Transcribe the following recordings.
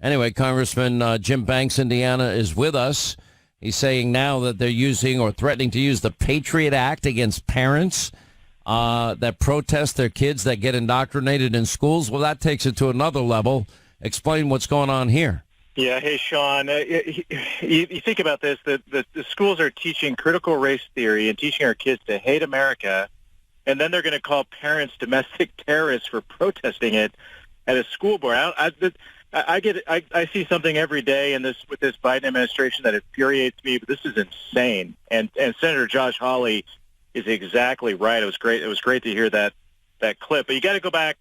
Anyway, Congressman Jim Banks, Indiana, is with us. He's saying now that they're using or threatening to use the Patriot Act against parents that protest their kids that get indoctrinated in schools. Well, that takes it to another level. Explain what's going on here. Yeah. Hey, Sean, you think about this, the schools are teaching critical race theory and teaching our kids to hate America, and then they're going to call parents domestic terrorists for protesting it at a school board. I see something every day with this Biden administration that infuriates me, but this is insane. And Senator Josh Hawley is exactly right. It was great to hear that clip. But you got to go back,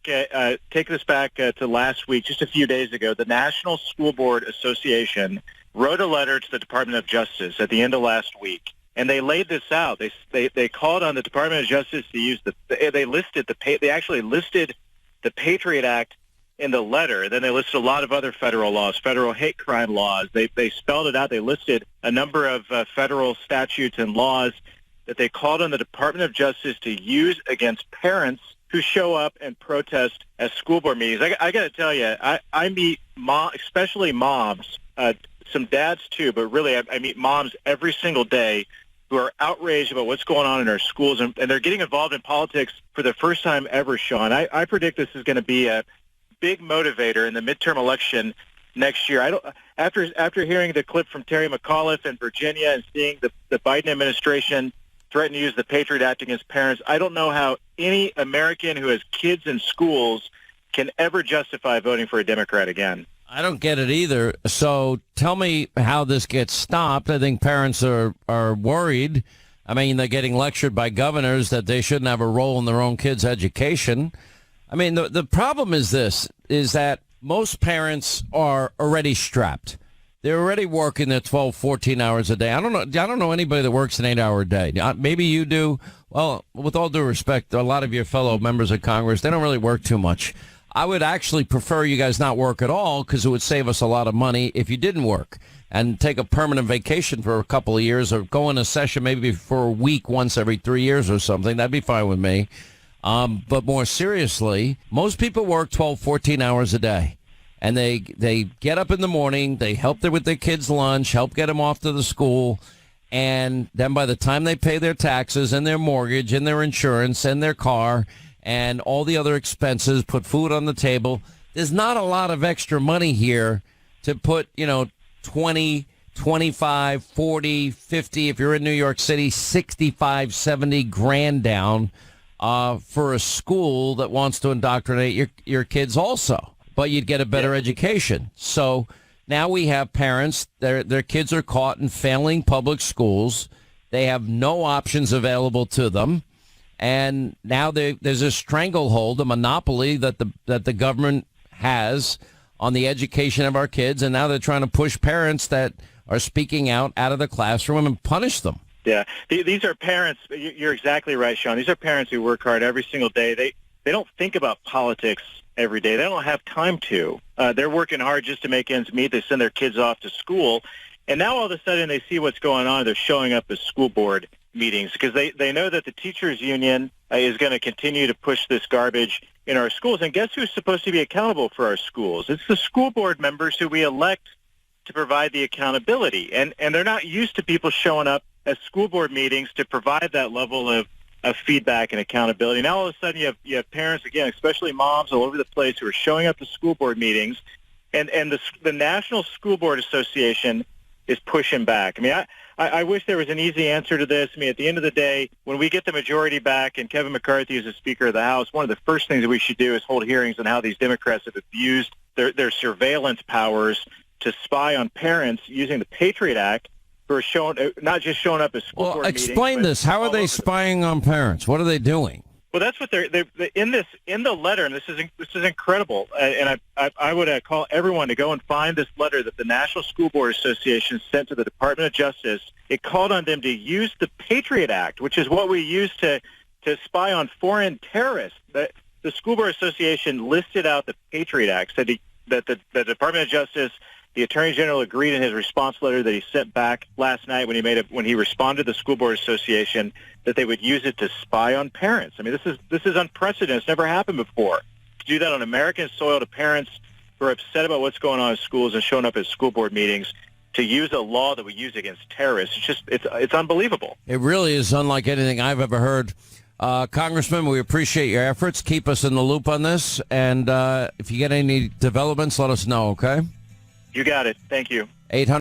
take this back to last week, just a few days ago. The National School Board Association wrote a letter to the Department of Justice at the end of last week, and they laid this out. They called on the Department of Justice to use they actually listed the Patriot Act in the letter. Then they listed a lot of other federal laws, federal hate crime laws. They spelled it out. They listed a number of federal statutes and laws that they called on the Department of Justice to use against parents who show up and protest at school board meetings. I got to tell you, I meet especially moms, some dads too, but really I meet moms every single day who are outraged about what's going on in our schools, and they're getting involved in politics for the first time ever, Sean. I predict this is going to be a big motivator in the midterm election next year. After hearing the clip from Terry McAuliffe in Virginia and seeing the Biden administration threaten to use the Patriot Act against parents, I don't know how any American who has kids in schools can ever justify voting for a Democrat again. I don't get it either. So tell me how this gets stopped. I think parents are worried. I mean, they're getting lectured by governors that they shouldn't have a role in their own kids' education. I mean, the problem is that most parents are already strapped. They're already working their 12, 14 hours a day. I don't know anybody that works an 8-hour day. Maybe you do. Well, with all due respect, a lot of your fellow members of Congress, they don't really work too much. I would actually prefer you guys not work at all, because it would save us a lot of money if you didn't work and take a permanent vacation for a couple of years, or go in a session maybe for a week once every 3 years or something. That'd be fine with me. But more seriously, most people work 12, 14 hours a day. And they get up in the morning, they help them with their kids' lunch, help get them off to the school, and then by the time they pay their taxes and their mortgage and their insurance and their car and all the other expenses, put food on the table, there's not a lot of extra money here to put, 20, 25, 40, 50, if you're in New York City, 65, 70 grand down for a school that wants to indoctrinate your kids also. But you'd get a better education. So now we have parents, their kids are caught in failing public schools. They have no options available to them. And now there's a stranglehold, a monopoly that the government has on the education of our kids. And now they're trying to push parents that are speaking out of the classroom and punish them. Yeah, these are parents. You're exactly right, Sean. These are parents who work hard every single day. They don't think about politics every day. They don't have time to. They're working hard just to make ends meet. They send their kids off to school. And now all of a sudden they see what's going on. They're showing up at school board meetings because they know that the teachers union is going to continue to push this garbage in our schools. And guess who's supposed to be accountable for our schools? It's the school board members who we elect to provide the accountability. And they're not used to people showing up at school board meetings to provide that level of feedback and accountability. Now all of a sudden you have parents, again, especially moms all over the place, who are showing up to school board meetings, and the National School Board Association is pushing back. I mean, I wish there was an easy answer to this. I mean, at the end of the day, when we get the majority back and Kevin McCarthy is the Speaker of the House, one of the first things that we should do is hold hearings on how these Democrats have abused their surveillance powers to spy on parents using the Patriot Act, who are not just showing up at school board meetings. Explain this. How are they spying on parents? What are they doing? Well, that's what they're in the letter, and this is incredible. And I would call everyone to go and find this letter that the National School Board Association sent to the Department of Justice. It called on them to use the Patriot Act, which is what we use to spy on foreign terrorists. The School Board Association listed out the Patriot Act, said that the Department of Justice, the Attorney General, agreed in his response letter that he sent back last night when he responded to the School Board Association that they would use it to spy on parents. I mean, this is unprecedented. It's never happened before. To do that on American soil to parents who are upset about what's going on in schools and showing up at school board meetings to use a law that we use against terrorists. It's unbelievable. It really is unlike anything I've ever heard. Congressman, we appreciate your efforts. Keep us in the loop on this. And if you get any developments, let us know, okay? You got it. Thank you. 800